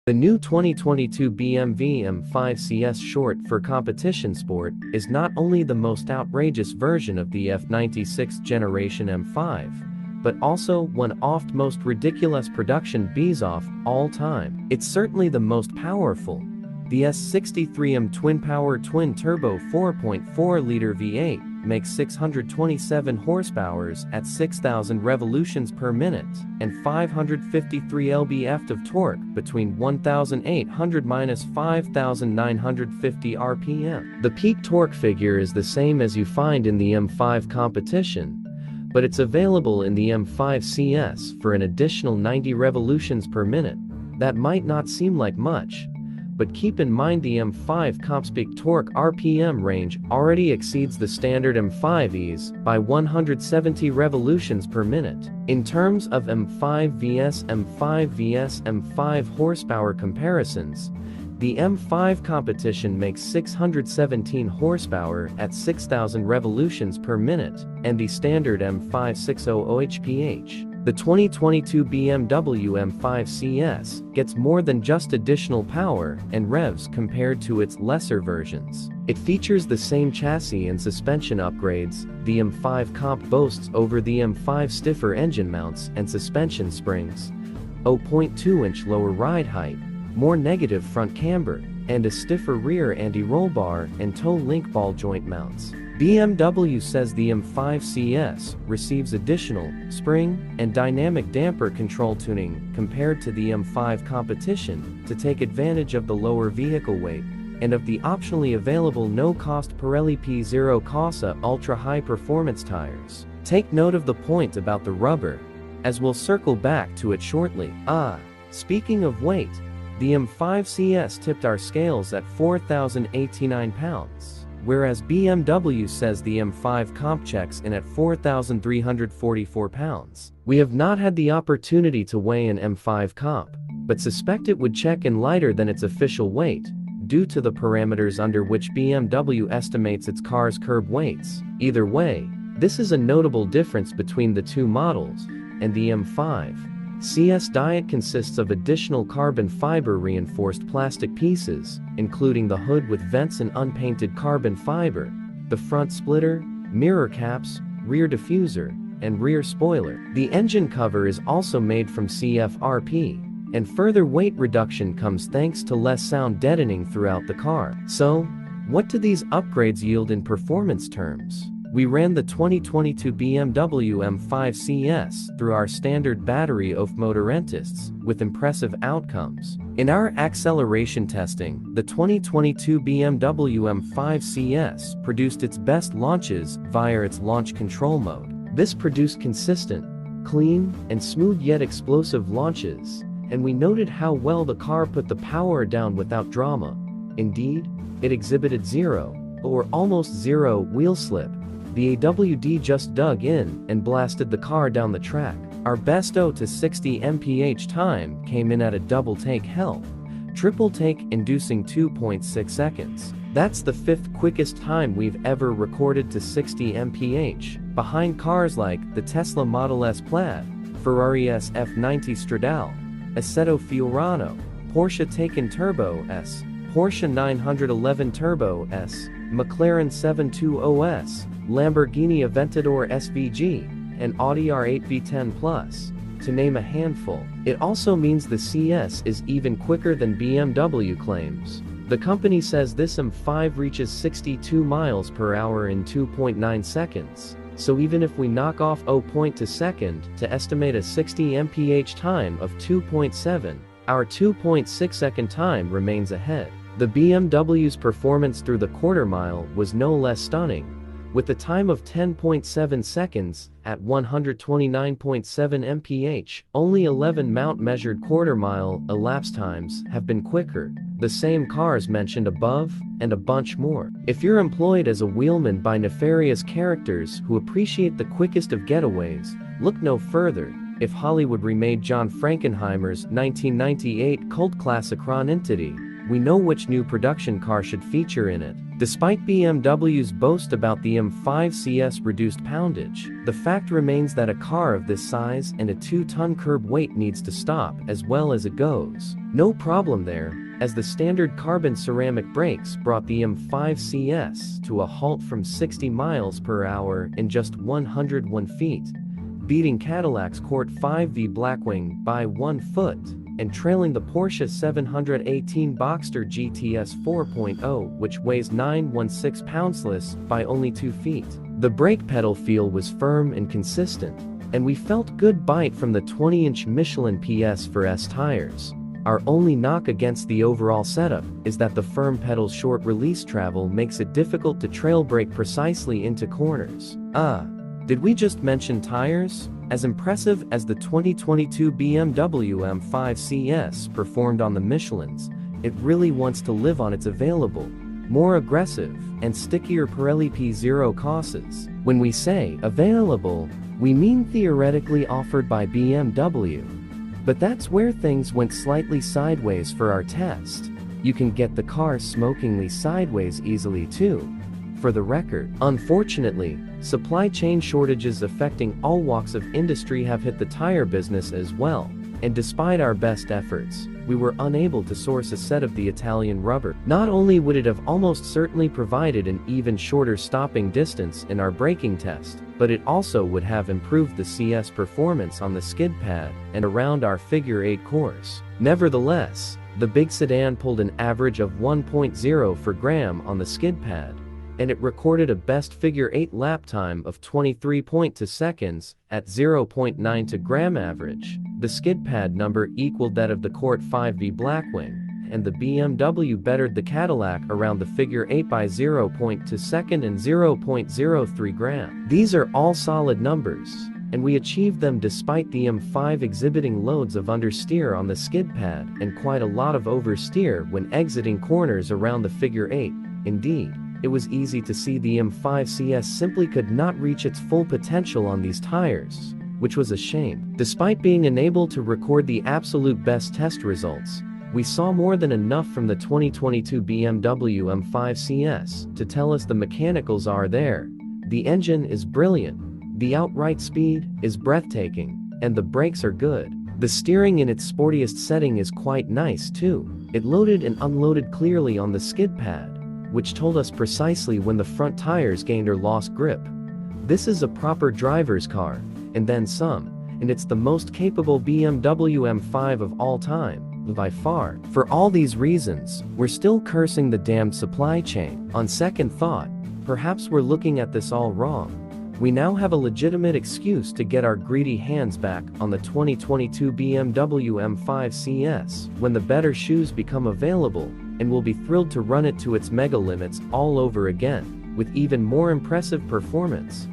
The new 2022 BMW M5 CS short for competition sport is not only the most outrageous version of the F96 generation M5, but also one of the most ridiculous production Bs of all time. It's certainly the most powerful. The S63M twin-power twin-turbo 4.4-liter V8 makes 627 horsepower at 6,000 revolutions per minute and 553 lb-ft of torque between 1,800–5,950 rpm. The peak torque figure is the same as you find in the M5 competition, but it's available in the M5 CS for an additional 90 revolutions per minute. That might not seem like much, but keep in mind the M5 comp's peak torque RPM range already exceeds the standard M5Es by 170 revolutions per minute. In terms of M5 vs M5 vs M5 horsepower comparisons, the M5 competition makes 617 horsepower at 6,000 revolutions per minute, and the standard M5 600 hph. The 2022 BMW M5 CS gets more than just additional power and revs compared to its lesser versions. It features the same chassis and suspension upgrades. The M5 comp boasts over the M5 stiffer engine mounts and suspension springs, 0.2-inch lower ride height, more negative front camber, and a stiffer rear anti-roll bar and toe link ball joint mounts. BMW says the M5 CS receives additional spring and dynamic damper control tuning compared to the M5 competition to take advantage of the lower vehicle weight and of the optionally available no-cost Pirelli P Zero Corsa ultra-high performance tires. Take note of the point about the rubber, as we'll circle back to it shortly. Speaking of weight, the M5 CS tipped our scales at 4,089 pounds. Whereas BMW says the M5 comp checks in at 4,344 pounds. We have not had the opportunity to weigh an M5 comp, but suspect it would check in lighter than its official weight, due to the parameters under which BMW estimates its car's curb weights. Either way, this is a notable difference between the two models, and the M5 CS diet consists of additional carbon fiber reinforced plastic pieces, including the hood with vents and unpainted carbon fiber, the front splitter, mirror caps, rear diffuser, and rear spoiler. The engine cover is also made from CFRP, and further weight reduction comes thanks to less sound deadening throughout the car. So, what do these upgrades yield in performance terms? We ran the 2022 BMW M5 CS through our standard battery of motorentists, with impressive outcomes. In our acceleration testing, the 2022 BMW M5 CS produced its best launches via its launch control mode. This produced consistent, clean, and smooth yet explosive launches, and we noted how well the car put the power down without drama. Indeed, it exhibited zero, or almost zero, wheel slip. The AWD just dug in and blasted the car down the track. Our best 0 to 60 mph time came in at a double take triple take inducing 2.6 seconds. That's the 5th quickest time we've ever recorded to 60 mph, behind cars like the Tesla Model S Plaid, Ferrari SF90 Stradale, Assetto Fiorano, Porsche Taycan Turbo S, Porsche 911 Turbo S, McLaren 720S, Lamborghini Aventador SVJ, and Audi R8 V10 Plus, to name a handful. It also means the CS is even quicker than BMW claims. The company says this M5 reaches 62 miles per hour in 2.9 seconds. So even if we knock off 0.2 second to estimate a 60 mph time of 2.7, our 2.6 second time remains ahead. The BMW's performance through the quarter mile was no less stunning, with a time of 10.7 seconds at 129.7 mph. Only 11 mount-measured quarter-mile elapsed times have been quicker. The same cars mentioned above, and a bunch more. If you're employed as a wheelman by nefarious characters who appreciate the quickest of getaways, look no further. If Hollywood remade John Frankenheimer's 1998 cult classic Ron Entity, we know which new production car should feature in it. Despite BMW's boast about the M5 CS reduced poundage, the fact remains that a car of this size and a 2-ton curb weight needs to stop as well as it goes. No problem there, as the standard carbon ceramic brakes brought the M5 CS to a halt from 60 miles per hour in just 101 feet, beating Cadillac's CFRP Blackwing by 1 foot, and trailing the Porsche 718 Boxster GTS 4.0, which weighs 916 pounds, by only 2 feet. The brake pedal feel was firm and consistent, and we felt good bite from the 20-inch Michelin PS4S tires. Our only knock against the overall setup is that the firm pedal's short release travel makes it difficult to trail brake precisely into corners. Did we just mention tires? As impressive as the 2022 BMW M5 CS performed on the Michelins, it really wants to live on its available, more aggressive, and stickier Pirelli P Zero Corsas. When we say available, we mean theoretically offered by BMW. But that's where things went slightly sideways for our test. You can get the car smokingly sideways easily too. For the record, unfortunately, supply chain shortages affecting all walks of industry have hit the tire business as well, and despite our best efforts, we were unable to source a set of the Italian rubber. Not only would it have almost certainly provided an even shorter stopping distance in our braking test, but it also would have improved the CS performance on the skid pad and around our figure 8 course. Nevertheless, the big sedan pulled an average of 1.0 per gram on the skid pad, and it recorded a best figure 8 lap time of 23.2 seconds at 0.92 gram average. The skid pad number equaled that of the CFRP Blackwing, and the BMW bettered the Cadillac around the figure 8 by 0.2 second and 0.03 gram. These are all solid numbers, and we achieved them despite the M5 exhibiting loads of understeer on the skid pad and quite a lot of oversteer when exiting corners around the figure 8. Indeed, it was easy to see the M5 CS simply could not reach its full potential on these tires, which was a shame. Despite being unable to record the absolute best test results, we saw more than enough from the 2022 BMW M5 CS to tell us the mechanicals are there, the engine is brilliant, the outright speed is breathtaking, and the brakes are good. The steering in its sportiest setting is quite nice too. It loaded and unloaded clearly on the skid pad, which told us precisely when the front tires gained or lost grip. This is a proper driver's car, and then some, and it's the most capable BMW M5 of all time, by far. For all these reasons, we're still cursing the damned supply chain. On second thought, perhaps we're looking at this all wrong. We now have a legitimate excuse to get our greedy hands back on the 2022 BMW M5 CS when the better shoes become available, and we'll be thrilled to run it to its mega limits all over again, with even more impressive performance.